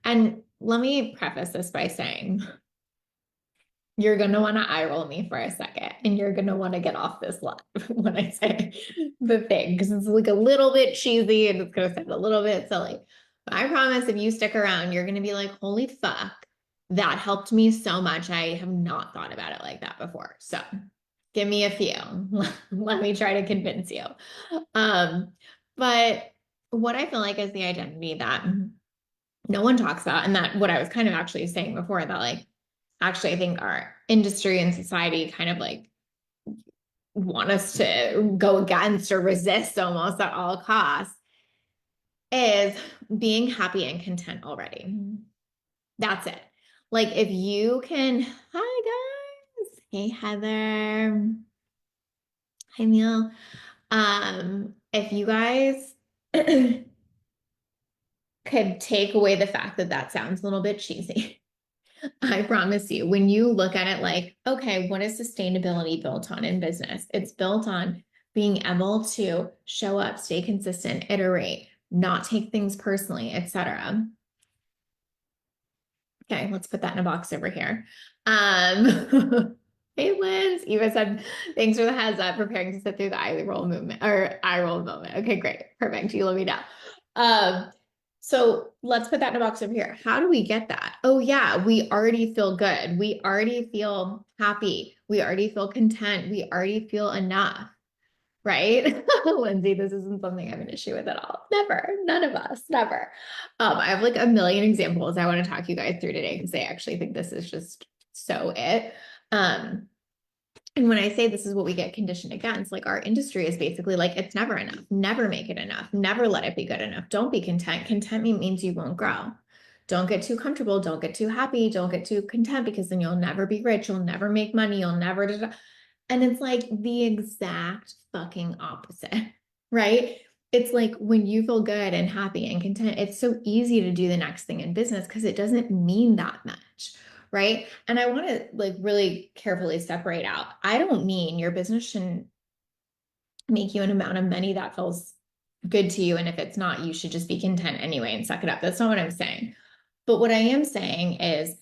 And let me preface this by saying, you're going to want to eye roll me for a second and you're going to want to get off this live when I say the thing, because it's like a little bit cheesy and it's going to sound a little bit silly. But I promise if you stick around, you're going to be like, holy fuck, that helped me so much. I have not thought about it like that before. So give me a few. Let me try to convince you. Um, but what I feel like is the identity that no one talks about, and that what I was kind of actually saying before, that like actually I think our industry and society kind of like want us to go against or resist almost at all costs, is being happy and content already. That's it. Like if you can, hi guys. Hey Heather. Hi Neil. If you guys could take away the fact that that sounds a little bit cheesy, I promise you, when you look at it like, okay, what is sustainability built on in business? It's built on being able to show up, stay consistent, iterate, not take things personally, etc. Okay, let's put that in a box over here. Hey, Liz. Eva said, thanks for the heads up, preparing to sit through the eye roll movement or eye roll moment. Okay, great. Perfect. You let me know. So let's put that in a box over here. How do we get that? Oh, yeah, we already feel good. We already feel happy. We already feel content. We already feel enough, right? Lindsay, this isn't something I have an issue with at all. Never, none of us, never. I have like a million examples I want to talk you guys through today because I actually think this is just so it. Um, and when I say this is what we get conditioned against, like our industry is basically like, it's never enough, never make it enough, never let it be good enough. Don't be content. Contentment means you won't grow. Don't get too comfortable. Don't get too happy. Don't get too content because then you'll never be rich. You'll never make money. You'll never. And it's like the exact fucking opposite, right? It's like when you feel good and happy and content, it's so easy to do the next thing in business because it doesn't mean that much, right? And I want to like really carefully separate out. I don't mean your business shouldn't make you an amount of money that feels good to you. And if it's not, you should just be content anyway and suck it up. That's not what I'm saying. But what I am saying is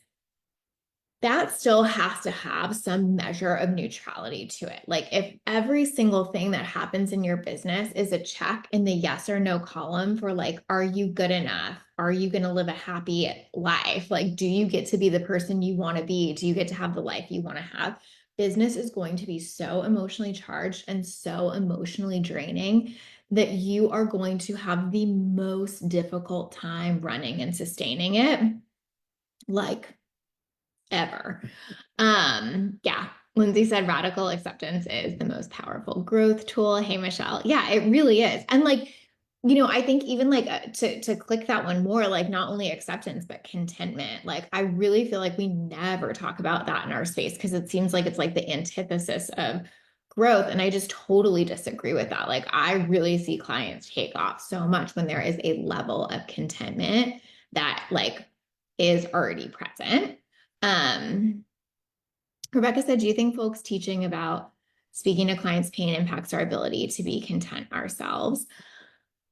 that still has to have some measure of neutrality to it. Like if every single thing that happens in your business is a check in the yes or no column for like, are you good enough? Are you going to live a happy life? Like, do you get to be the person you want to be? Do you get to have the life you want to have? Business is going to be so emotionally charged and so emotionally draining that you are going to have the most difficult time running and sustaining it. Like, ever. Yeah. Lindsay said radical acceptance is the most powerful growth tool. Hey, Michelle. Yeah, it really is. And like, I think even like to click that one more, like not only acceptance, but contentment. Like, I really feel like we never talk about that in our space because it seems like it's like the antithesis of growth. And I just totally disagree with that. Like, I really see clients take off so much when there is a level of contentment that like is already present. um, Rebecca said, do you think folks teaching about speaking to clients' pain impacts our ability to be content ourselves?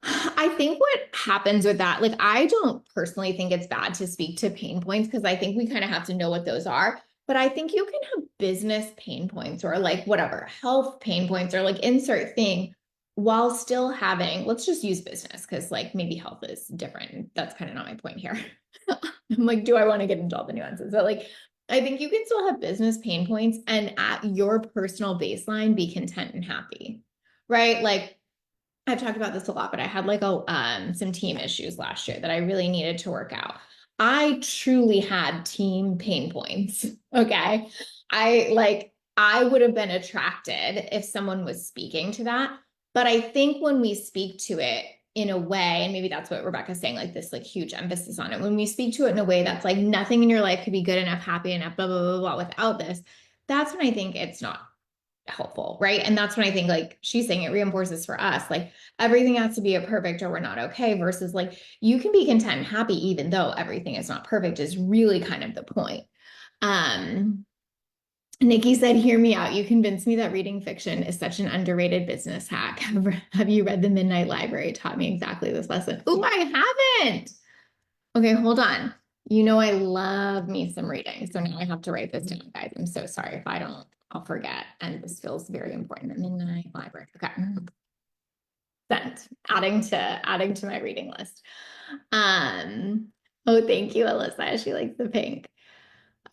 I think what happens with that, like, I don't personally think it's bad to speak to pain points because I think we kind of have to know what those are. But I think you can have business pain points or like whatever, health pain points or like insert thing while still having, let's just use business because like maybe health is different. That's kind of not my point here. I'm like, do I want to get into all the nuances? But like, I think you can still have business pain points and at your personal baseline, be content and happy, right? Like, I've talked about this a lot, but I had like some team issues last year that I really needed to work out. I truly had team pain points. Okay. I would have been attracted if someone was speaking to that. But I think when we speak to it in a way, and maybe that's what Rebecca's saying, like this like huge emphasis on it, when we speak to it in a way that's like nothing in your life could be good enough, happy enough, blah, blah, blah, blah, without this, that's when I think it's not helpful, right? And that's when I think like she's saying it reinforces for us, like everything has to be a perfect or we're not okay versus like you can be content and happy even though everything is not perfect is really kind of the point. Um, Nikki said, hear me out. You convinced me that reading fiction is such an underrated business hack. Have you read The Midnight Library? It taught me exactly this lesson. Oh, I haven't. Okay, hold on. You know, I love me some reading. So now I have to write this down, guys. I'm so sorry if I don't, I'll forget. And this feels very important. The Midnight Library. Okay. Sent. Adding to my reading list. Um, oh, thank you, Alyssa. She likes the pink.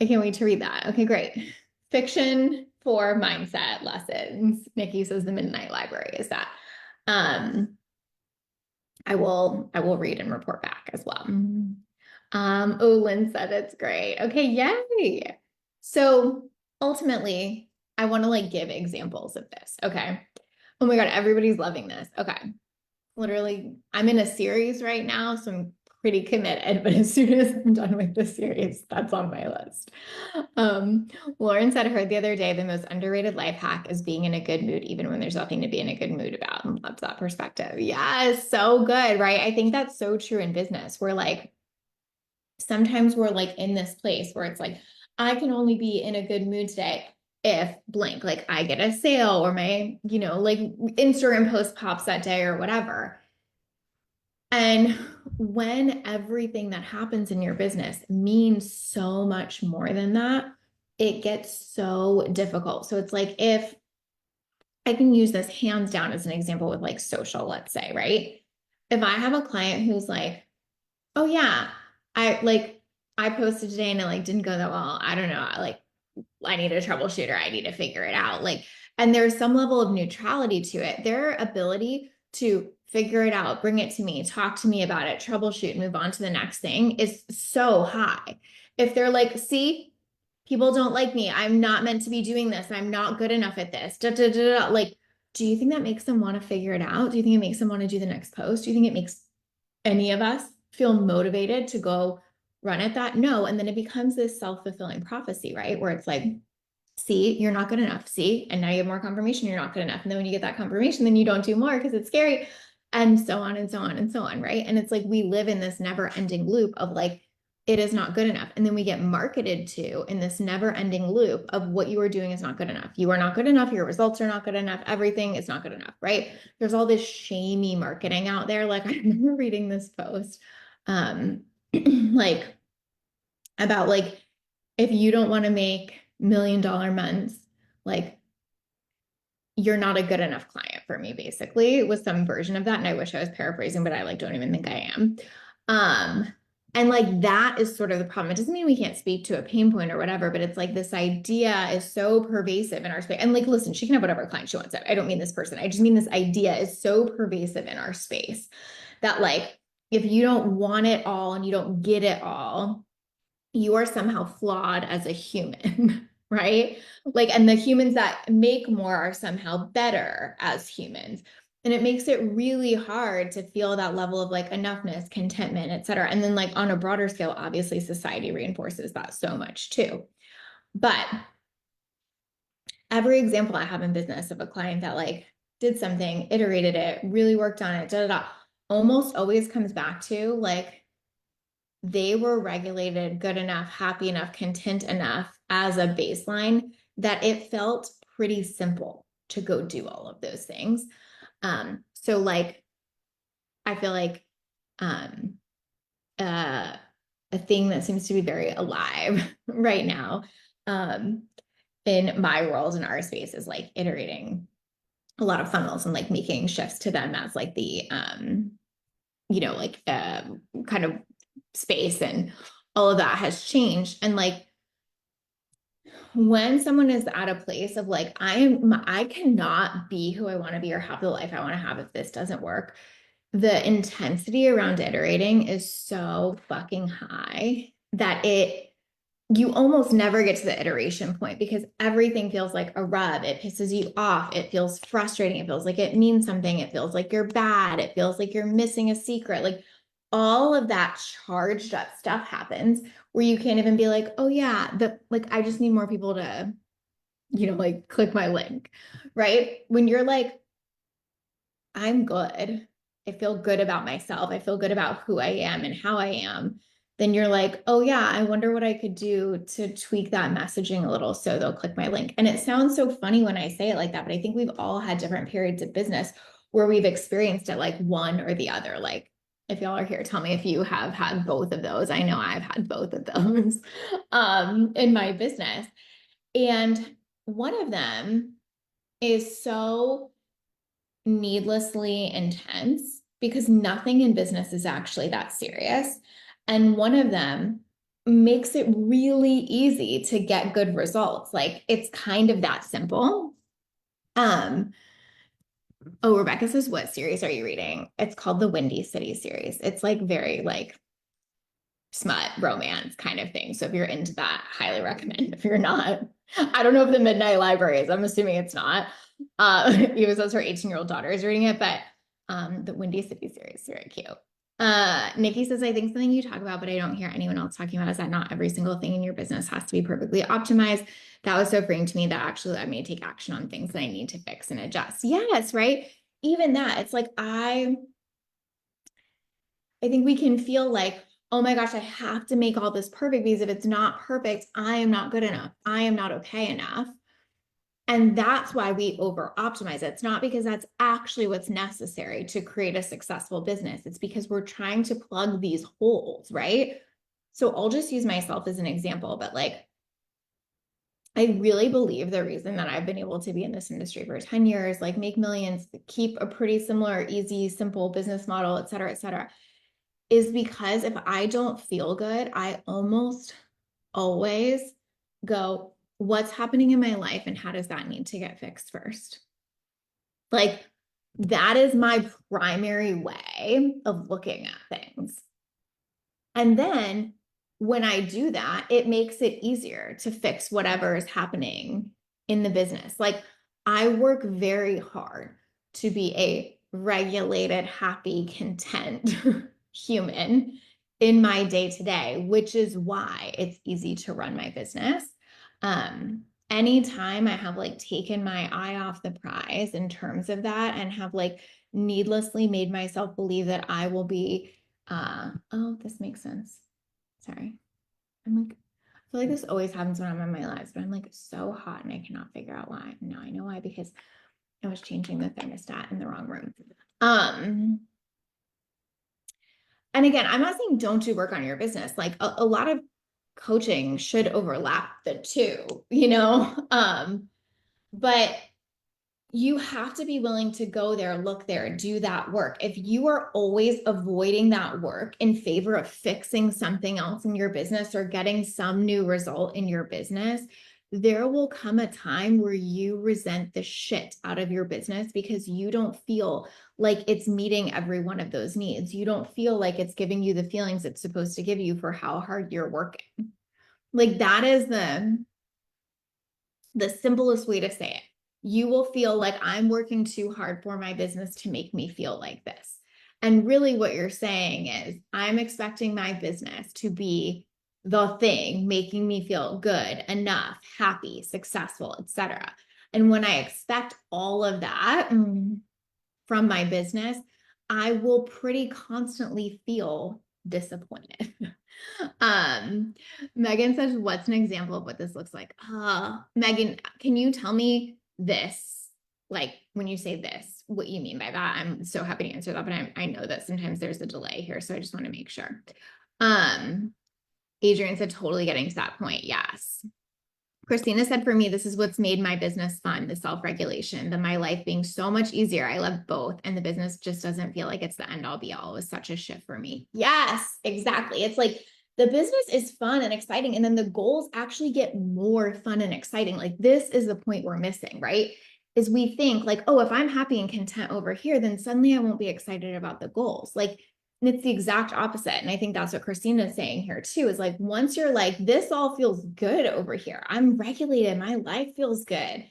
I can't wait to read that. Okay, great. Fiction for mindset lessons. Nikki says the Midnight Library is that. Um, I will read and report back as well. Oh, Lynn said it's great. Okay, yay. So ultimately, I want to like give examples of this. Okay. Oh my God, everybody's loving this. Okay. Literally, I'm in a series right now, so I'm pretty committed, but as soon as I'm done with the series, that's on my list. Um, Lauren said, I heard the other day, the most underrated life hack is being in a good mood, even when there's nothing to be in a good mood about. Love that perspective. Yes, so good, right? I think that's so true in business. We're like, sometimes we're like in this place where it's like, I can only be in a good mood today if blank, like I get a sale or my, like Instagram post pops that day or whatever. And when everything that happens in your business means so much more than that, it gets so difficult. So it's like if I can use this hands down as an example with like social, let's say, right? If I have a client who's like, oh yeah, I posted today and it like didn't go that well. I don't know. I need a troubleshooter. I need to figure it out. And there's some level of neutrality to it. Their ability to figure it out, bring it to me, talk to me about it, troubleshoot, move on to the next thing is so high. If they're like, see, people don't like me. I'm not meant to be doing this. I'm not good enough at this. Da, da, da, da. Like, do you think that makes them want to figure it out? Do you think it makes them want to do the next post? Do you think it makes any of us feel motivated to go run at that? No. And then it becomes this self-fulfilling prophecy, right? Where it's like, see, you're not good enough. See, and now you have more confirmation you're not good enough. And then when you get that confirmation, then you don't do more because it's scary, and so on and so on and so on, right? And it's like we live in this never-ending loop of like, it is not good enough. And then we get marketed to in this never-ending loop of what you are doing is not good enough. You are not good enough. Your results are not good enough. Everything is not good enough, right? There's all this shamey marketing out there. Like I remember reading this post, like about like if you don't want to make $1 million months, like you're not a good enough client for me, basically. It was some version of that. And I wish I was paraphrasing, but I like don't even think I am. And like that is sort of the problem. It doesn't mean we can't speak to a pain point or whatever, but it's like this idea is so pervasive in our space. And like, listen, she can have whatever client she wants. I don't mean this person. I just mean this idea is so pervasive in our space that like if you don't want it all and you don't get it all, you are somehow flawed as a human, right? Like, and the humans that make more are somehow better as humans. And it makes it really hard to feel that level of like enoughness, contentment, et cetera. And then, like, on a broader scale, obviously, society reinforces that so much too. But every example I have in business of a client that like did something, iterated it, really worked on it, da da da, almost always comes back to like, they were regulated good enough, happy enough, content enough as a baseline that it felt pretty simple to go do all of those things. So like, I feel like um, a thing that seems to be very alive right now in my world, in our space, is like iterating a lot of funnels and like making shifts to them as like the kind of space, and all of that has changed. And like when someone is at a place of like, I cannot be who I want to be or have the life I want to have if this doesn't work, the intensity around iterating is so fucking high that you almost never get to the iteration point because everything feels like a rub. It pisses you off. It feels frustrating. It feels like it means something. It feels like you're bad. It feels like you're missing a secret. Like all of that charged up stuff happens where you can't even be like, oh yeah, like I just need more people to, like click my link, right? When you're like, I'm good. I feel good about myself. I feel good about who I am and how I am. Then you're like, oh yeah, I wonder what I could do to tweak that messaging a little so they'll click my link. And it sounds so funny when I say it like that, but I think we've all had different periods of business where we've experienced it like one or the other. Like If y'all are here, tell me if you have had both of those. I know I've had both of those in my business. And one of them is so needlessly intense because nothing in business is actually that serious. And one of them makes it really easy to get good results. Like it's kind of that simple. Um, oh, Rebecca says, what series are you reading? It's called the Windy City series. It's like very like smut romance kind of thing. So if you're into that, highly recommend. If you're not, I don't know if the Midnight Library is. I'm assuming it's not. Even though her 18-year-old daughter is reading it, but the Windy City series is very cute. Nikki says, I think something you talk about, but I don't hear anyone else talking about is that not every single thing in your business has to be perfectly optimized. That was so freeing to me that actually led me to take action on things that I need to fix and adjust. Yes, right? Even that, it's like I think we can feel like, oh my gosh, I have to make all this perfect because if it's not perfect, I am not good enough. I am not okay enough. And that's why we over optimize it. It's not because that's actually what's necessary to create a successful business. It's because we're trying to plug these holes, right? So I'll just use myself as an example, but like, I really believe the reason that I've been able to be in this industry for 10 years, like make millions, keep a pretty similar, easy, simple business model, et cetera, is because if I don't feel good, I almost always go, what's happening in my life and how does that need to get fixed first? Like that is my primary way of looking at things. And then when I do that, it makes it easier to fix whatever is happening in the business. Like I work very hard to be a regulated, happy, content human in my day to day, which is why it's easy to run my business. Anytime I have like taken my eye off the prize in terms of that and have like needlessly made myself believe that I will be, oh, this makes sense. Sorry. I'm like, I feel like this always happens when I'm in my lives, but I'm like so hot and I cannot figure out why. Now I know why, because I was changing the thermostat in the wrong room. And again, I'm not saying don't do work on your business. Like a lot of coaching should overlap the two, you know? But you have to be willing to go there, look there, do that work. If you are always avoiding that work in favor of fixing something else in your business or getting some new result in your business, there will come a time where you resent the shit out of your business because you don't feel like it's meeting every one of those needs. You don't feel like it's giving you the feelings it's supposed to give you for how hard you're working. Like that is the simplest way to say it. You will feel like I'm working too hard for my business to make me feel like this. And really what you're saying is I'm expecting my business to be the thing making me feel good, enough, happy, successful, etc. And when I expect all of that from my business, I will pretty constantly feel disappointed. Megan says, what's an example of what this looks like? Megan, can you tell me this? Like when you say this, what you mean by that? I'm so happy to answer that, but I know that sometimes there's a delay here, so I just want to make sure. Adrian said, totally getting to that point. Yes. Christina said, for me, this is what's made my business fun, the self-regulation, my life being so much easier. I love both. And the business just doesn't feel like it's the end all be all. It was such a shift for me. Yes, exactly. It's like the business is fun and exciting. And then the goals actually get more fun and exciting. Like this is the point we're missing, right? Is we think like, oh, if I'm happy and content over here, then suddenly I won't be excited about the goals. Like, and it's the exact opposite. And I think that's what Christina is saying here too, is like, once you're like, this all feels good over here. I'm regulated. My life feels good.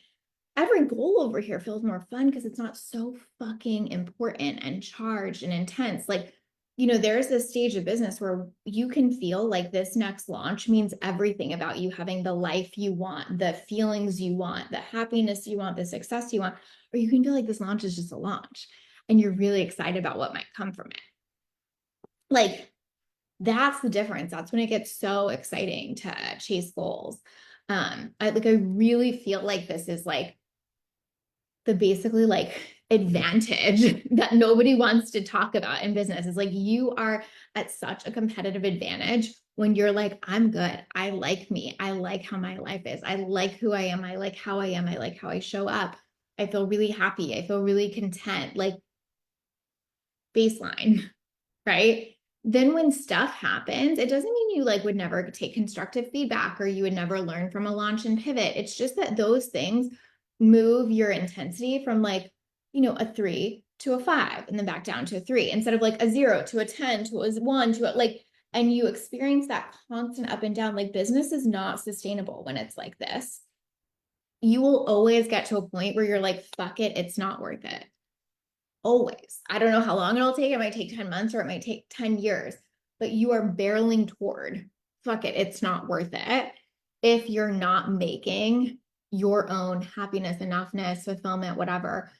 Every goal over here feels more fun because it's not so fucking important and charged and intense. Like, you know, there's this stage of business where you can feel like this next launch means everything about you having the life you want, the feelings you want, the happiness you want, the success you want, or you can feel like this launch is just a launch and you're really excited about what might come from it. Like that's the difference. That's when it gets so exciting to chase goals. I really feel like this is like the basically like advantage that nobody wants to talk about in business is like you are at such a competitive advantage when you're like, I'm good. I like me. I like how my life is. I like who I am. I like how I am. I like how I show up. I feel really happy. I feel really content, like baseline, right? Then when stuff happens, it doesn't mean you like would never take constructive feedback or you would never learn from a launch and pivot. It's just that those things move your intensity from like, a 3 to a 5 and then back down to a 3 instead of like a 0 to a 10 to a 1 to a like, and you experience that constant up and down. Like business is not sustainable when it's like this. You will always get to a point where you're like, fuck it, it's not worth it. Always. I don't know how long it'll take. It might take 10 months or it might take 10 years, but you are barreling toward, fuck it, it's not worth it if you're not making your own happiness, enoughness, fulfillment, whatever,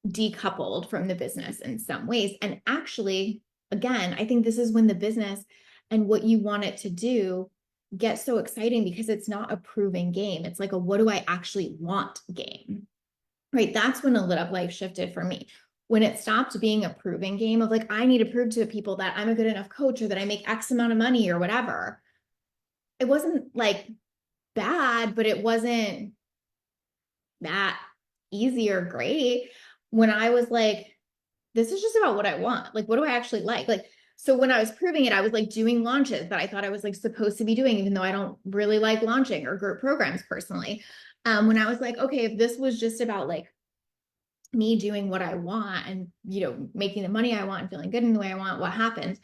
decoupled from the business in some ways. And actually, again, I think this is when the business and what you want it to do gets so exciting because it's not a proving game. It's like a what do I actually want game. Right. That's when a lit up life shifted for me. When it stopped being a proving game of like, I need to prove to people that I'm a good enough coach or that I make X amount of money or whatever. It wasn't like bad, but it wasn't that easy or great. When I was like, this is just about what I want. Like, what do I actually like? Like, so when I was proving it, I was like doing launches that I thought I was like supposed to be doing, even though I don't really like launching or group programs personally. When I was like, okay, if this was just about like me doing what I want and, making the money I want and feeling good in the way I want, what happens?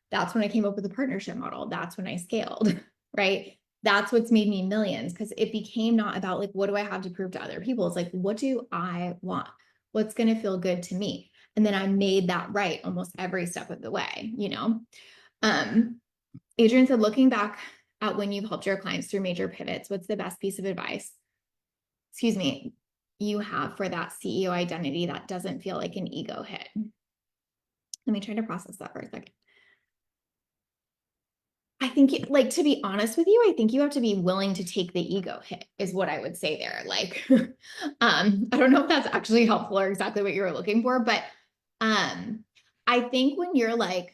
That's when I came up with the partnership model. That's when I scaled, right? That's what's made me millions because it became not about like, what do I have to prove to other people? It's like, what do I want? What's going to feel good to me? And then I made that right almost every step of the way, Adrian said, looking back at when you've helped your clients through major pivots, what's the best piece of advice? Excuse me, you have for that CEO identity that doesn't feel like an ego hit? Let me try to process that for a second. I think, like, to be honest with you, I think you have to be willing to take the ego hit is what I would say there. Like, I don't know if that's actually helpful or exactly what you were looking for, but I think when you're like,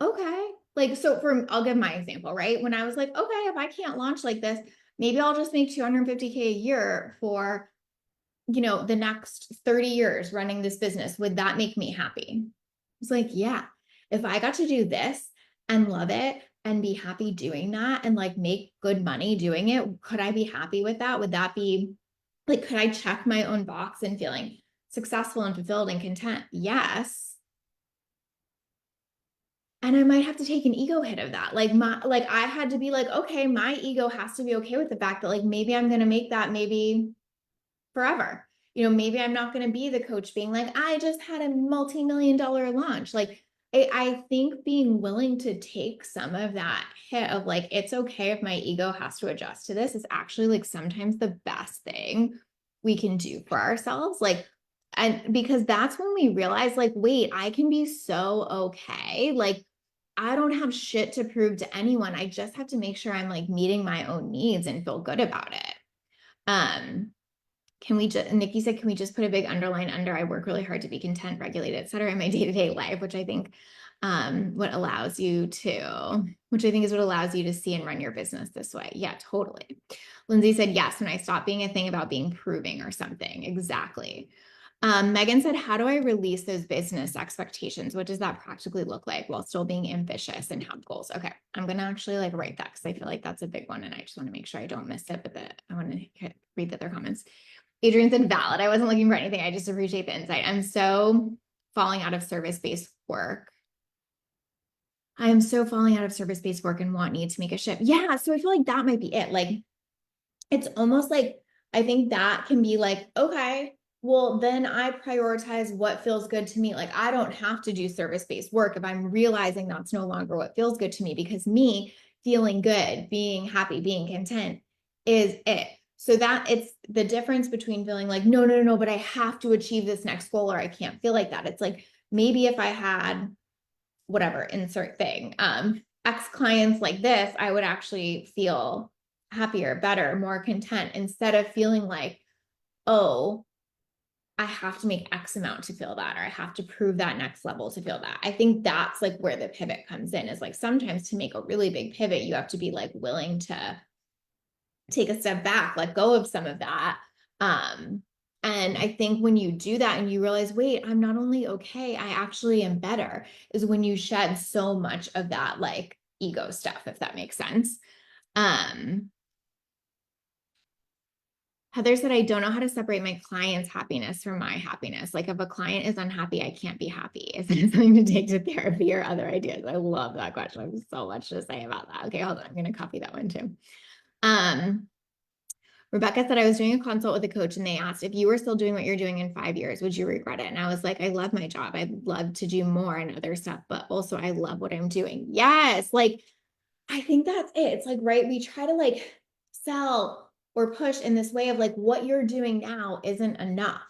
okay, like, so I'll give my example, right? When I was like, okay, if I can't launch like this, maybe I'll just make 250K a year for, the next 30 years running this business. Would that make me happy? It's like, yeah, if I got to do this and love it and be happy doing that and like make good money doing it, could I be happy with that? Would that be like, could I check my own box and feeling successful and fulfilled and content? Yes. And I might have to take an ego hit of that. Like I had to be like, okay, my ego has to be okay with the fact that like, maybe I'm going to make that maybe forever. Maybe I'm not going to be the coach being like, I just had a multi-million-dollar launch. Like, I think being willing to take some of that hit of like, it's okay if my ego has to adjust to this is actually like sometimes the best thing we can do for ourselves. Like, and because that's when we realize like, wait, I can be so okay. Like, I don't have shit to prove to anyone. I just have to make sure I'm like meeting my own needs and feel good about it. Nikki said, can we just put a big underline under, I work really hard to be content, regulated, et cetera, in my day-to-day life, which I think which I think is what allows you to see and run your business this way. Yeah, totally. Lindsay said, yes, when I stopped being a thing about being proving or something. Exactly. Megan said, how do I release those business expectations? What does that practically look like while still being ambitious and have goals? Okay, I'm going to actually like write that because I feel like that's a big one and I just want to make sure I don't miss it, but I want to read the other comments. Adrian said, valid. I wasn't looking for anything. I just appreciate the insight. I'm so falling out of service-based work. I am so falling out of service-based work and need to make a shift. Yeah. So I feel like that might be it. Like, it's almost like, I think that can be like, okay, well, then I prioritize what feels good to me. Like, I don't have to do service-based work if I'm realizing that's no longer what feels good to me, because me feeling good, being happy, being content is it. So that it's the difference between feeling like, no, but I have to achieve this next goal or I can't feel like that. It's like, maybe if I had whatever, insert thing, X clients like this, I would actually feel happier, better, more content instead of feeling like, oh, I have to make X amount to feel that, or I have to prove that next level to feel that. I think that's like where the pivot comes in, is like sometimes to make a really big pivot, you have to be like willing to take a step back, let go of some of that. And I think when you do that and you realize, wait, I'm not only okay, I actually am better, is when you shed so much of that like ego stuff, if that makes sense. Um, Heather said, I don't know how to separate my client's happiness from my happiness. Like if a client is unhappy, I can't be happy. Is it something to take to therapy or other ideas? I love that question. I have so much to say about that. Okay, hold on. I'm going to copy that one too. Um, Rebecca said, I was doing a consult with a coach and they asked, if you were still doing what you're doing in 5 years, would you regret it? And I was like, I love my job. I'd love to do more and other stuff, but also I love what I'm doing. Yes. Like, I think that's it. It's like, right. We try to like sell or push in this way of like, what you're doing now isn't enough.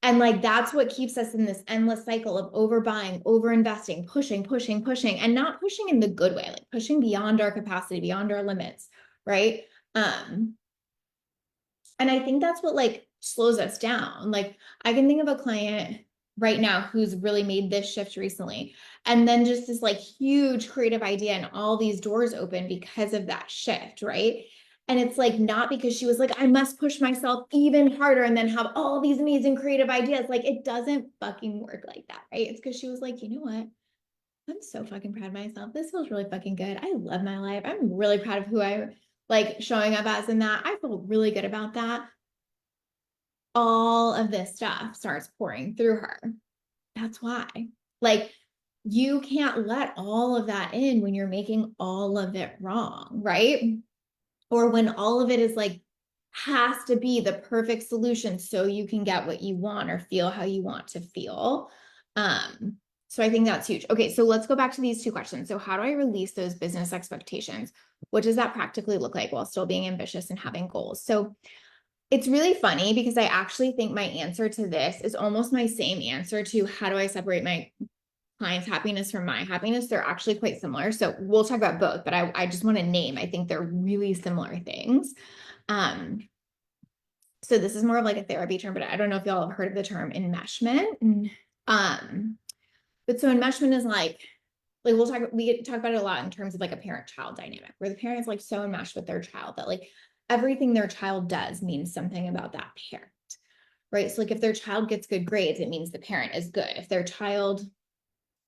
And like, that's what keeps us in this endless cycle of overbuying, overinvesting, pushing, pushing, pushing, and not pushing in the good way, like pushing beyond our capacity, beyond our limits. Right. And I think that's what like slows us down. Like I can think of a client right now who's really made this shift recently. And then just this like huge creative idea and all these doors open because of that shift, right? And it's like not because she was like, I must push myself even harder and then have all these amazing creative ideas. Like it doesn't fucking work like that, right? It's because she was like, you know what? I'm so fucking proud of myself. This feels really fucking good. I love my life. I'm really proud of who I like showing up as in that. I feel really good about that. All of this stuff starts pouring through her. That's why. Like, you can't let all of that in when you're making all of it wrong, right? Or when all of it is like, has to be the perfect solution so you can get what you want or feel how you want to feel. So I think that's huge. Okay, so let's go back to these two questions. So how do I release those business expectations? What does that practically look like while still being ambitious and having goals? So it's really funny because I actually think my answer to this is almost my same answer to how do I separate my client's happiness from my happiness. They're actually quite similar. So we'll talk about both, but I just want to name, I think they're really similar things. So this is more of like a therapy term, but I don't know if y'all have heard of the term enmeshment. But so enmeshment is like we talk about it a lot in terms of like a parent-child dynamic, where the parent is like so enmeshed with their child that like everything their child does means something about that parent, right? So like if their child gets good grades, it means the parent is good. If their child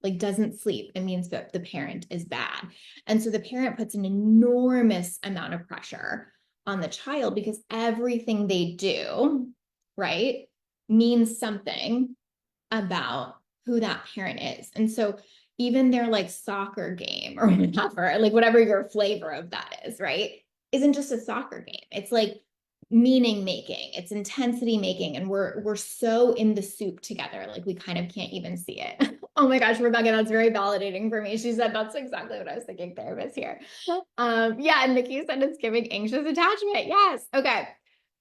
like doesn't sleep, it means that the parent is bad. And so the parent puts an enormous amount of pressure on the child because everything they do, right, means something about who that parent is. And so even their like soccer game or whatever, like whatever your flavor of that is, right, isn't just a soccer game. It's like meaning making, it's intensity making, and we're so in the soup together, like we kind of can't even see it. Oh my gosh, Rebecca, that's very validating for me. She said that's exactly what I was thinking, therapist here. Yeah, and Nikki said it's giving anxious attachment. Yes. Okay.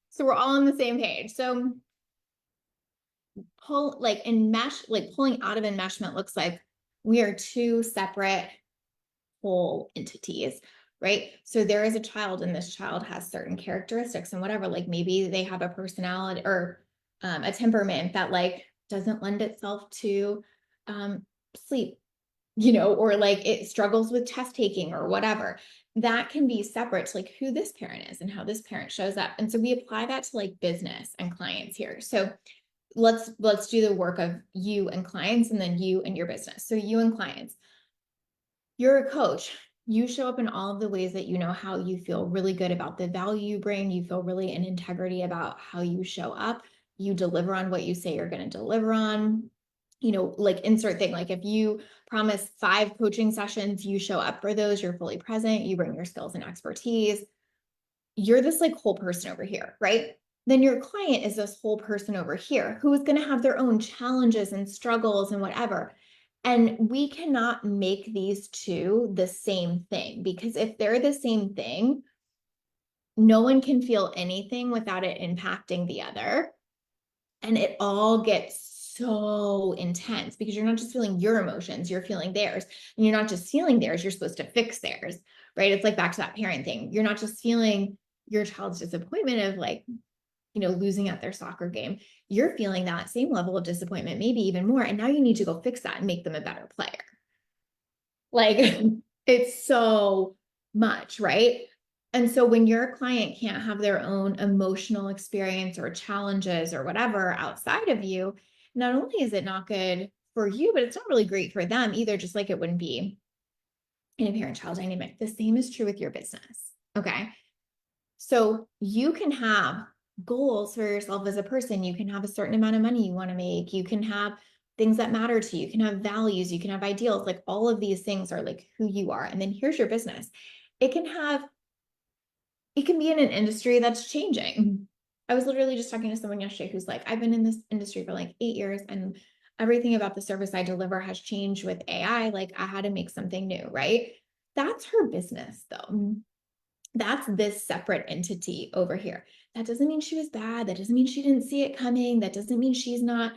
So we're all on the same page. So pulling out of enmeshment looks like we are two separate whole entities, right? So there is a child and this child has certain characteristics and whatever, like maybe they have a personality or a temperament that like doesn't lend itself to sleep, or like it struggles with test taking or whatever. That can be separate to like who this parent is and how this parent shows up. And so we apply that to like business and clients here. So let's do the work of you and clients and then you and your business. So you and clients, you're a coach. You show up in all of the ways that you know how you feel really good about the value you bring. You feel really in integrity about how you show up. You deliver on what you say you're going to deliver on. Like insert thing, like if you promise 5 coaching sessions, you show up for those, you're fully present, you bring your skills and expertise. You're this like whole person over here, right? Then your client is this whole person over here who is going to have their own challenges and struggles and whatever. And we cannot make these two the same thing, because if they're the same thing, no one can feel anything without it impacting the other. And it all gets so intense because you're not just feeling your emotions, you're feeling theirs. And you're not just feeling theirs, you're supposed to fix theirs, right? It's like back to that parent thing. You're not just feeling your child's disappointment of like, losing at their soccer game, you're feeling that same level of disappointment, maybe even more. And now you need to go fix that and make them a better player. Like it's so much, right? And so when your client can't have their own emotional experience or challenges or whatever outside of you, not only is it not good for you, but it's not really great for them either, just like it wouldn't be in a parent-child dynamic. The same is true with your business, okay? So you can have goals for yourself as a person. You can have a certain amount of money you want to make. You can have things that matter to you. You can have values. You can have ideals. Like all of these things are like who you are. And then here's your business. It can be in an industry that's changing. I was literally just talking to someone yesterday who's like, I've been in this industry for like 8 years and everything about the service I deliver has changed with AI. Like I had to make something new, right? That's her business though. That's this separate entity over here. That doesn't mean she was bad. That doesn't mean she didn't see it coming. That doesn't mean she's not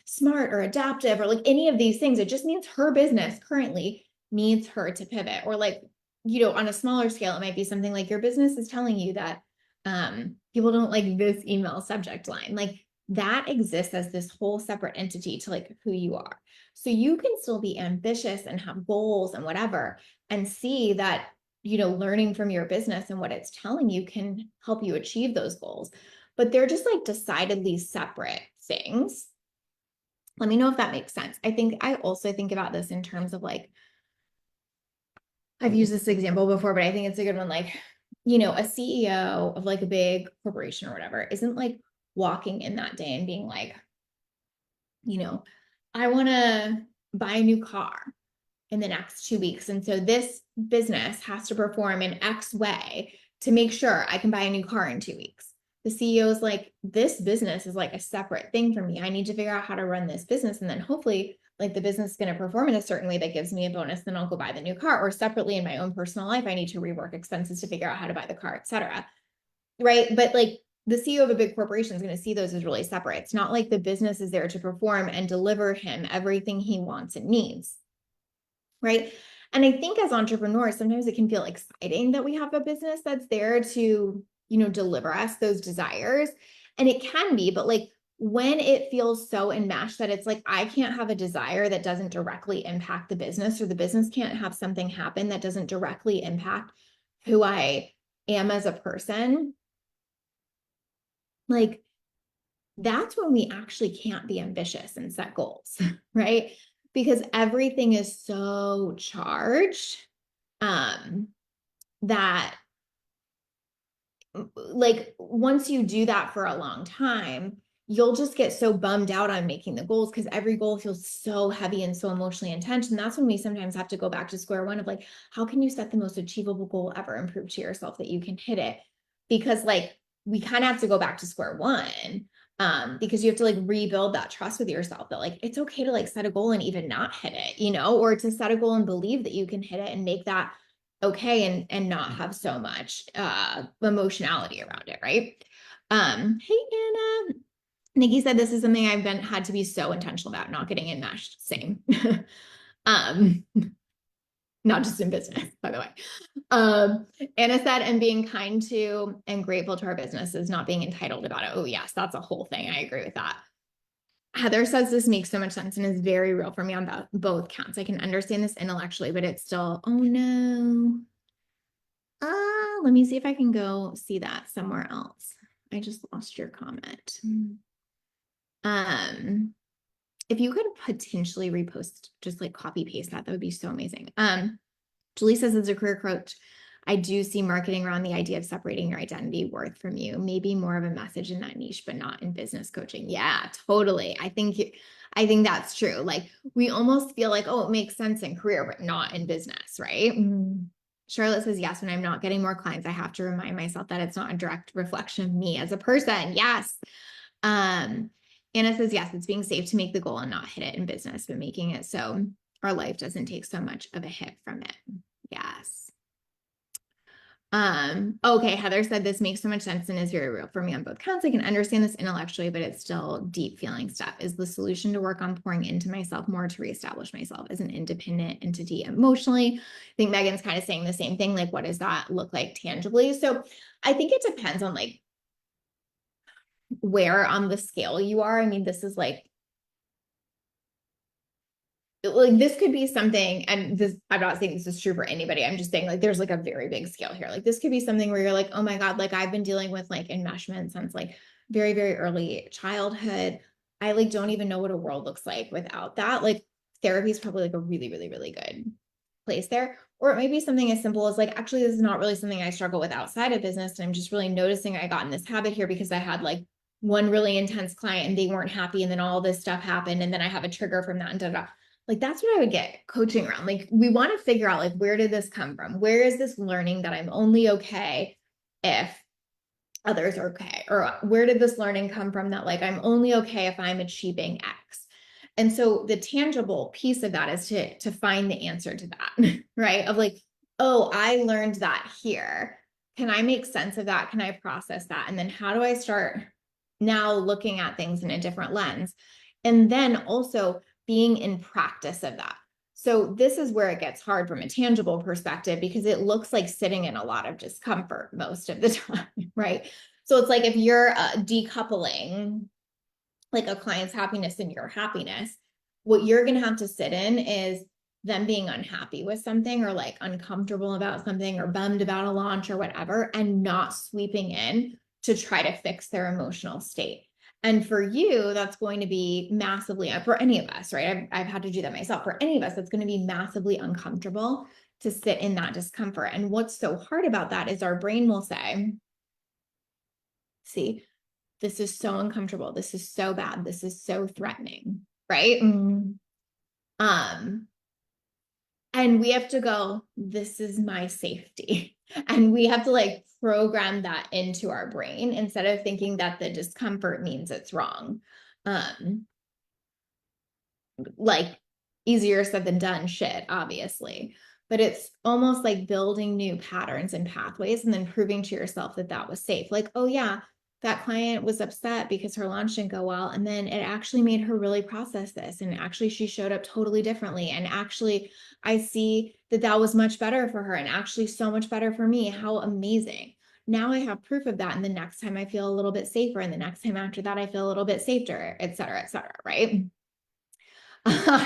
smart or adaptive or like any of these things. It just means her business currently needs her to pivot. Or like, on a smaller scale, it might be something like your business is telling you that people don't like this email subject line. Like that exists as this whole separate entity to like who you are. So you can still be ambitious and have goals and whatever, and see that learning from your business and what it's telling you can help you achieve those goals. But they're just like decidedly separate things. Let me know if that makes sense. I also think about this in terms of like, I've used this example before, but I think it's a good one. Like, a CEO of like a big corporation or whatever isn't like walking in that day and being like, I want to buy a new car in the next 2 weeks. And so this business has to perform in X way to make sure I can buy a new car in 2 weeks. The CEO is like, this business is like a separate thing for me. I need to figure out how to run this business. And then hopefully like the business is going to perform in a certain way that gives me a bonus. Then I'll go buy the new car. Or separately in my own personal life, I need to rework expenses to figure out how to buy the car, etc. Right. But like the CEO of a big corporation is going to see those as really separate. It's not like the business is there to perform and deliver him everything he wants and needs. Right. And I think as entrepreneurs, sometimes it can feel exciting that we have a business that's there to, deliver us those desires. And it can be, but like when it feels so enmeshed that it's like, I can't have a desire that doesn't directly impact the business, or the business can't have something happen that doesn't directly impact who I am as a person. Like that's when we actually can't be ambitious and set goals, right? Because everything is so charged that like once you do that for a long time, you'll just get so bummed out on making the goals because every goal feels so heavy and so emotionally intense. And that's when we sometimes have to go back to square one of like, how can you set the most achievable goal ever and prove to yourself that you can hit it? Because like we kind of have to go back to square one. Because you have to like rebuild that trust with yourself that like it's okay to like set a goal and even not hit it, or to set a goal and believe that you can hit it and make that okay and not have so much emotionality around it, right? Hey Anna. Nikki said this is something I've had to be so intentional about, not getting enmeshed. Same. um not just in business, by the way. Anna said, and being kind to and grateful to our businesses, not being entitled about it. Oh, yes, that's a whole thing. I agree with that. Heather says this makes so much sense and is very real for me on both counts. I can understand this intellectually, but it's still, oh no. Let me see if I can go see that somewhere else. I just lost your comment. If you could potentially repost, just like copy paste that would be so amazing. Julie says, as a career coach, I do see marketing around the idea of separating your identity worth from you, maybe more of a message in that niche, but not in business coaching. Yeah, totally. I think that's true. Like we almost feel like, oh, it makes sense in career, but not in business, right? Charlotte says, yes, when I'm not getting more clients, I have to remind myself that it's not a direct reflection of me as a person. Yes. Anna says, yes, it's being safe to make the goal and not hit it in business, but making it so our life doesn't take so much of a hit from it. Yes. Okay, Heather said this makes so much sense and is very real for me on both counts. I can understand this intellectually, but it's still deep feeling stuff. Is the solution to work on pouring into myself more to reestablish myself as an independent entity emotionally? I think Megan's kind of saying the same thing. Like, what does that look like tangibly? So I think it depends on like where on the scale you are. I mean, this is like this could be something, and this, I'm not saying this is true for anybody. I'm just saying like there's like a very big scale here. Like this could be something where you're like, oh my God, like I've been dealing with like enmeshment since like very, very early childhood. I like don't even know what a world looks like without that. Like therapy is probably like a really, really, really good place there. Or it may be something as simple as like, actually, this is not really something I struggle with outside of business. And I'm just really noticing I got in this habit here because I had like one really intense client and they weren't happy. And then all this stuff happened. And then I have a trigger from that and da da. Like that's what I would get coaching around. Like we want to figure out like, where did this come from? Where is this learning that I'm only okay if others are okay? Or where did this learning come from that like, I'm only okay if I'm achieving X? And so the tangible piece of that is to find the answer to that, right? Of like, oh, I learned that here. Can I make sense of that? Can I process that? And then how do I start now looking at things in a different lens? And then also being in practice of that. So this is where it gets hard from a tangible perspective because it looks like sitting in a lot of discomfort most of the time, right? So it's like if you're decoupling like a client's happiness and your happiness, what you're going to have to sit in is them being unhappy with something or like uncomfortable about something or bummed about a launch or whatever, and not sweeping in to try to fix their emotional state. And for you, that's going to be massively, for any of us, right? I've had to do that myself. For any of us, it's going to be massively uncomfortable to sit in that discomfort. And what's so hard about that is our brain will say, see, this is so uncomfortable. This is so bad. This is so threatening, right? And we have to go, this is my safety. And we have to like program that into our brain instead of thinking that the discomfort means it's wrong. Like easier said than done shit, obviously. But it's almost like building new patterns and pathways and then proving to yourself that that was safe. Like, oh yeah, that client was upset because her launch didn't go well. And then it actually made her really process this. And actually she showed up totally differently. And actually I see that that was much better for her and actually so much better for me. How amazing. Now I have proof of that. And the next time I feel a little bit safer. And the next time after that, I feel a little bit safer, et cetera, right?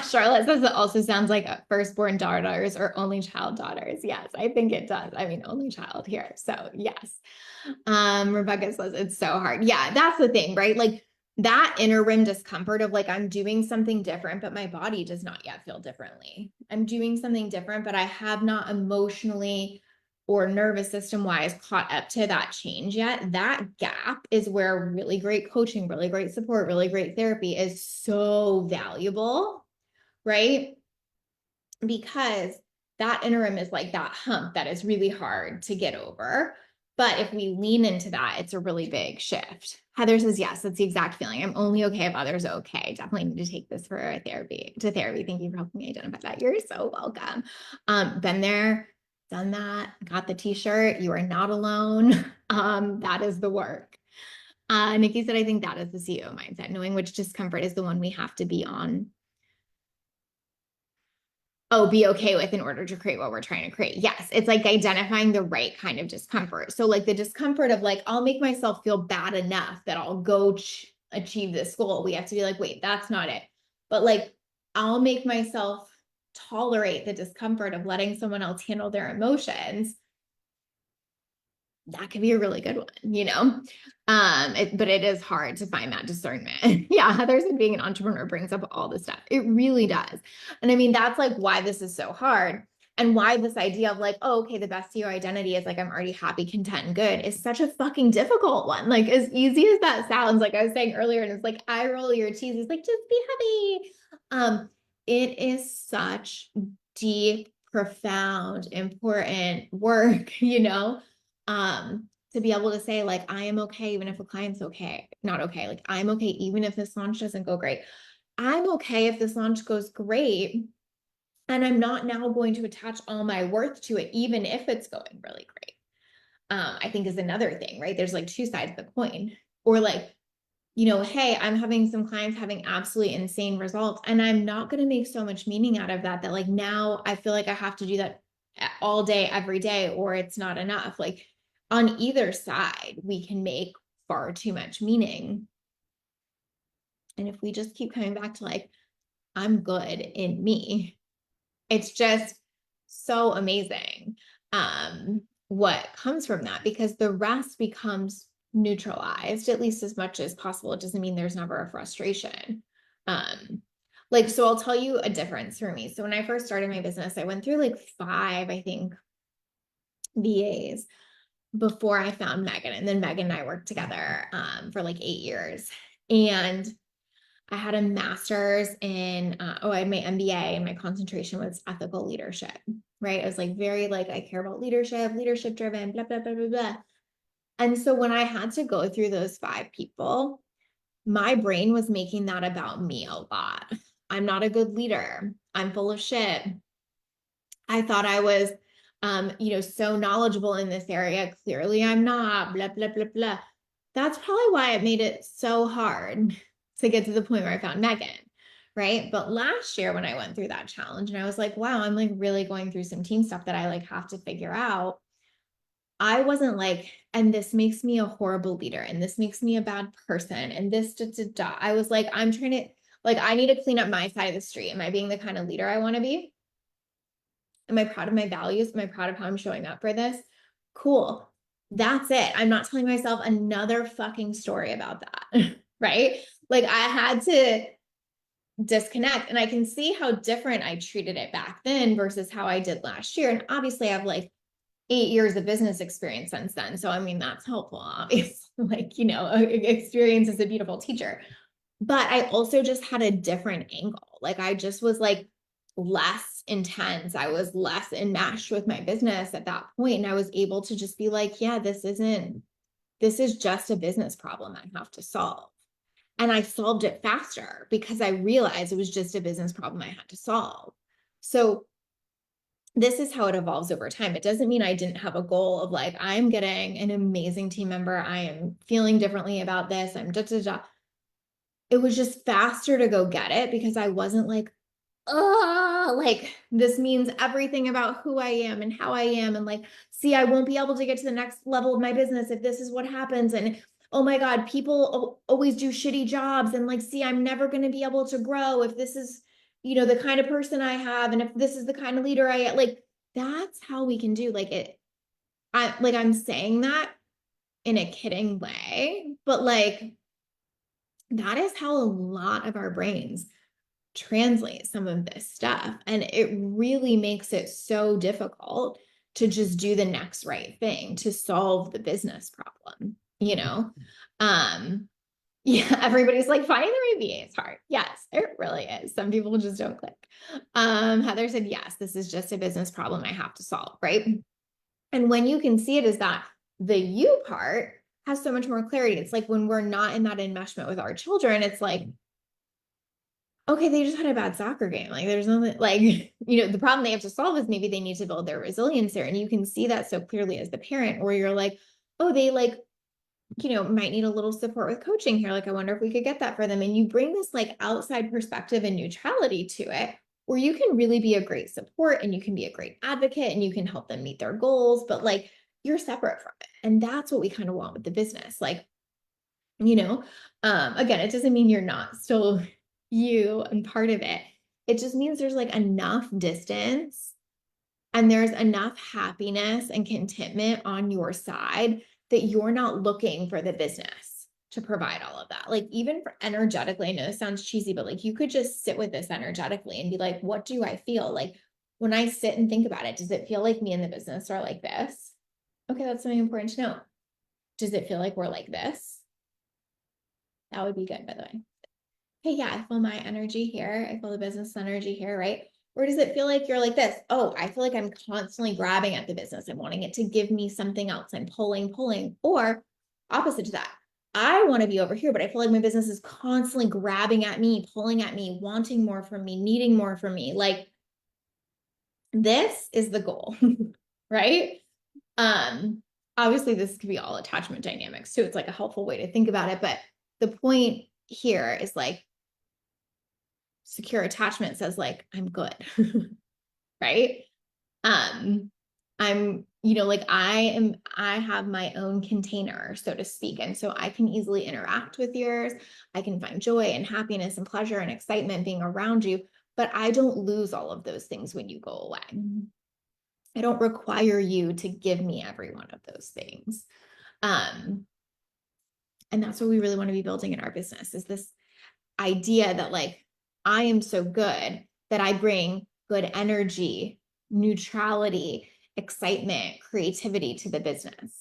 Charlotte says it also sounds like firstborn daughters or only child daughters. Yes, I think it does. I mean, only child here. So yes. Rebecca says it's so hard. Yeah, that's the thing, right? Like that inner rim discomfort of like, I'm doing something different, but my body does not yet feel differently. I'm doing something different, but I have not emotionally or nervous system wise caught up to that change yet. That gap is where really great coaching, really great support, really great therapy is so valuable, right? Because that interim is like that hump that is really hard to get over. But if we lean into that, it's a really big shift. Heather says, yes, that's the exact feeling. I'm only okay if others are okay. Definitely need to take this for therapy. Thank you for helping me identify that. You're so welcome. Been there, done that, got the t-shirt. You are not alone. That is the work. Nikki said, I think that is the CEO mindset, knowing which discomfort is the one we have to be on. Oh, be okay with in order to create what we're trying to create. Yes. It's like identifying the right kind of discomfort. So like the discomfort of like, I'll make myself feel bad enough that I'll go achieve this goal. We have to be like, wait, that's not it. But like, I'll make myself tolerate the discomfort of letting someone else handle their emotions. That could be a really good one, you know? But it is hard to find that discernment. Yeah, Heather said being an entrepreneur brings up all this stuff. It really does. And I mean, that's like why this is so hard and why this idea of like, oh, okay, the best CEO identity is like, I'm already happy, content, and good is such a fucking difficult one. Like as easy as that sounds, like I was saying earlier, and it's like, I roll your T's. It's like, just be happy. It is such deep, profound, important work, you know? To be able to say like, I am okay, even if a client's okay, not okay. Like I'm okay, even if this launch doesn't go great. I'm okay if this launch goes great. And I'm not now going to attach all my worth to it, even if it's going really great. I think is another thing, right? There's like two sides of the coin. Or like, you know, hey, I'm having some clients having absolutely insane results. And I'm not going to make so much meaning out of that, that like now I feel like I have to do that all day, every day, or it's not enough. Like on either side, we can make far too much meaning. And if we just keep coming back to like, I'm good in me, it's just so amazing what comes from that, because the rest becomes neutralized, at least as much as possible. It doesn't mean there's never a frustration. Like, so I'll tell you a difference for me. So when I first started my business, I went through like 5, I think, VAs before I found Megan. And then Megan and I worked together for like 8 years. And I had a master's in, I had my MBA, and my concentration was ethical leadership, right? I was like, very like, I care about leadership driven, blah, blah, blah, blah, blah. And so when I had to go through those 5 people, my brain was making that about me a lot. I'm not a good leader. I'm full of shit. I thought I was, so knowledgeable in this area. Clearly I'm not, blah, blah, blah, blah. That's probably why it made it so hard to get to the point where I found Megan, right? But last year when I went through that challenge and I was like, wow, I'm like really going through some team stuff that I like have to figure out. I wasn't like, and this makes me a horrible leader, and this makes me a bad person, and this, da, da, da. I was like, I'm trying to, like, I need to clean up my side of the street. Am I being the kind of leader I want to be? Am I proud of my values? Am I proud of how I'm showing up for this? Cool. That's it. I'm not telling myself another fucking story about that. Right? Like, I had to disconnect, and I can see how different I treated it back then versus how I did last year. And obviously, I have like 8 years of business experience since then. So, I mean, that's helpful, obviously. Like, experience is a beautiful teacher. But I also just had a different angle. Like, I just was like less intense. I was less enmeshed with my business at that point. And I was able to just be like, yeah, this is just a business problem I have to solve. And I solved it faster because I realized it was just a business problem I had to solve. So this is how it evolves over time. It doesn't mean I didn't have a goal of like, I'm getting an amazing team member. I am feeling differently about this. I'm da, da, da. It was just faster to go get it because I wasn't like, oh, like this means everything about who I am and how I am. And like, see, I won't be able to get to the next level of my business if this is what happens. And oh my God, people always do shitty jobs. And like, see, I'm never going to be able to grow if this is, the kind of person I have. And if this is the kind of leader I am, like, that's how we can do like it. I'm saying that in a kidding way, but like, that is how a lot of our brains translate some of this stuff. And it really makes it so difficult to just do the next right thing to solve the business problem, Yeah, everybody's like, finding the right VA is hard. Yes, it really is. Some people just don't click. Heather said, yes, this is just a business problem I have to solve, right? And when you can see it as that, the you part has so much more clarity. It's like when we're not in that enmeshment with our children, it's like, okay, they just had a bad soccer game. Like there's nothing like, the problem they have to solve is maybe they need to build their resilience there. And you can see that so clearly as the parent, where you're like, oh, they like, might need a little support with coaching here. Like, I wonder if we could get that for them. And you bring this like outside perspective and neutrality to it, where you can really be a great support and you can be a great advocate and you can help them meet their goals, but like you're separate from it. And that's what we kind of want with the business. Like, again, it doesn't mean you're not still you and part of it. It just means there's like enough distance and there's enough happiness and contentment on your side that you're not looking for the business to provide all of that. Like even for energetically, I know this sounds cheesy, but like you could just sit with this energetically and be like, what do I feel? Like when I sit and think about it, does it feel like me and the business are like this? Okay, that's something important to know. Does it feel like we're like this? That would be good, by the way. Hey, yeah, I feel my energy here. I feel the business energy here, right? Or does it feel like you're like this? Oh, I feel like I'm constantly grabbing at the business. I'm wanting it to give me something else. I'm pulling. Or opposite to that, I want to be over here, but I feel like my business is constantly grabbing at me, pulling at me, wanting more from me, needing more from me. Like this is the goal, right? Obviously this could be all attachment dynamics too. It's like a helpful way to think about it. But the point here is like, secure attachment says like, I'm good, right? I'm, like I have my own container, so to speak. And so I can easily interact with yours. I can find joy and happiness and pleasure and excitement being around you, but I don't lose all of those things when you go away. I don't require you to give me every one of those things. And that's what we really want to be building in our business, is this idea that like, I am so good that I bring good energy, neutrality, excitement, creativity to the business.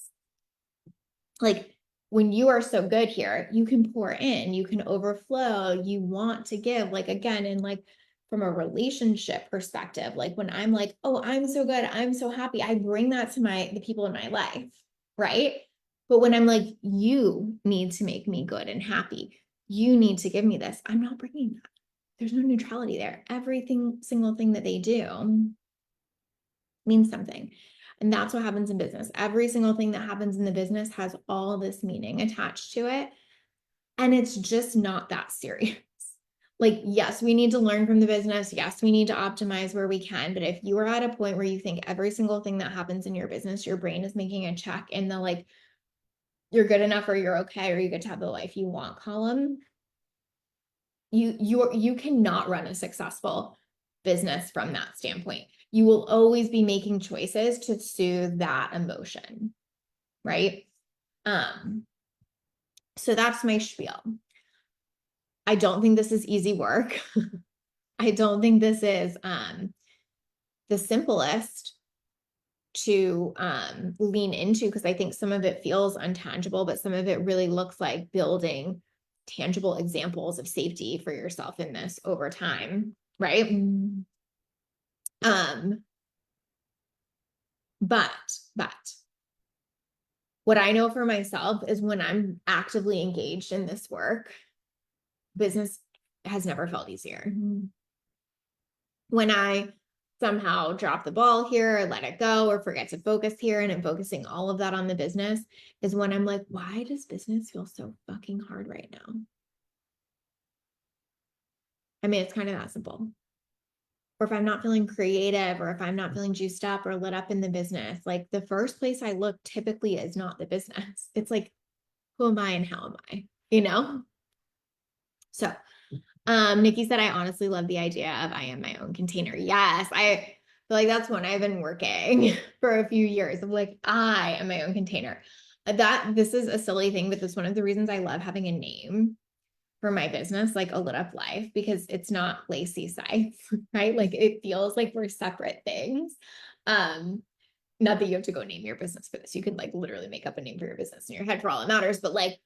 Like when you are so good here, you can pour in, you can overflow, you want to give. Like again, in like from a relationship perspective, like when I'm like, oh, I'm so good, I'm so happy, I bring that to the people in my life, right? But when I'm like, you need to make me good and happy, you need to give me this, I'm not bringing that. There's no neutrality there. Everything, single thing that they do means something. And that's what happens in business. Every single thing that happens in the business has all this meaning attached to it. And it's just not that serious. Like, yes, we need to learn from the business. Yes, we need to optimize where we can. But if you are at a point where you think every single thing that happens in your business, your brain is making a check in the like, you're good enough or you're okay or you get to have the life you want column, you cannot run a successful business from that standpoint. You will always be making choices to soothe that emotion, right? So that's my spiel. I don't think this is easy work. I don't think this is the simplest to lean into, because I think some of it feels untangible, but some of it really looks like building tangible examples of safety for yourself in this over time, right? But what I know for myself is when I'm actively engaged in this work, business has never felt easier. When I somehow drop the ball here or let it go or forget to focus here and I'm focusing all of that on the business, is when I'm like, why does business feel so fucking hard right now? I mean, it's kind of that simple. Or if I'm not feeling creative, or if I'm not feeling juiced up or lit up in the business, like the first place I look typically is not the business. It's like, who am I and how am I? So Nikki said, I honestly love the idea of I am my own container. Yes, I feel like that's one I've been working for a few years of like, I am my own container. This is a silly thing, but that's one of the reasons I love having a name for my business, like A Lit Up Life, because it's not Lacey Sites, right? Like it feels like we're separate things. Not that you have to go name your business for this. You can like literally make up a name for your business in your head for all it matters, but like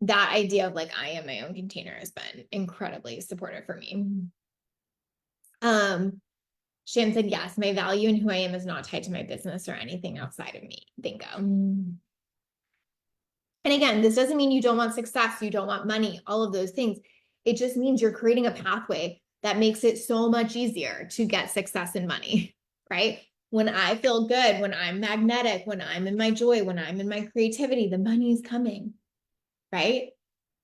that idea of like, I am my own container has been incredibly supportive for me. Shan said, yes, my value and who I am is not tied to my business or anything outside of me. Bingo. And again, this doesn't mean you don't want success, you don't want money, all of those things. It just means you're creating a pathway that makes it so much easier to get success and money, right? When I feel good, when I'm magnetic, when I'm in my joy, when I'm in my creativity, the money is coming, right?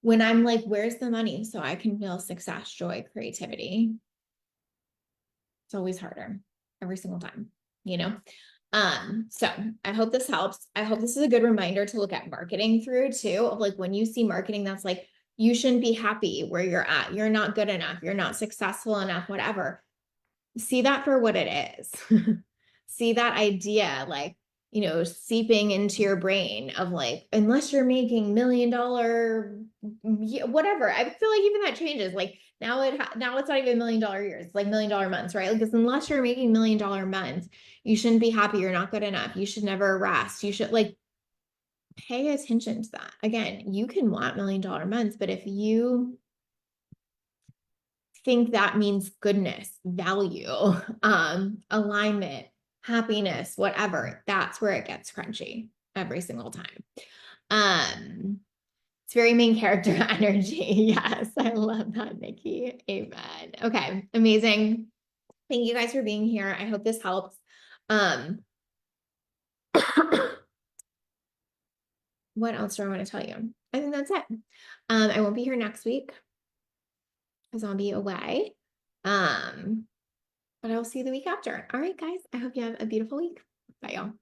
When I'm like, where's the money? So I can feel success, joy, creativity. It's always harder every single time, you know? So I hope this helps. I hope this is a good reminder to look at marketing through too, of like when you see marketing that's like, you shouldn't be happy where you're at. You're not good enough. You're not successful enough, whatever. See that for what it is. See that idea, like, seeping into your brain of like, unless you're making $1 million, whatever. I feel like even that changes. Like now it's not even $1 million years, it's like $1 million months, right? Because unless you're making $1 million months, you shouldn't be happy. You're not good enough. You should never rest. You should like pay attention to that. Again, you can want $1 million months, but if you think that means goodness, value, alignment, happiness, whatever, that's where it gets crunchy every single time. It's very main character energy. Yes, I love that, Nikki. Amen. Okay, amazing. Thank you guys for being here. I hope this helps. What else do I want to tell you? I think that's it. I won't be here next week because I'll be away. But I will see you the week after. All right, guys. I hope you have a beautiful week. Bye, y'all.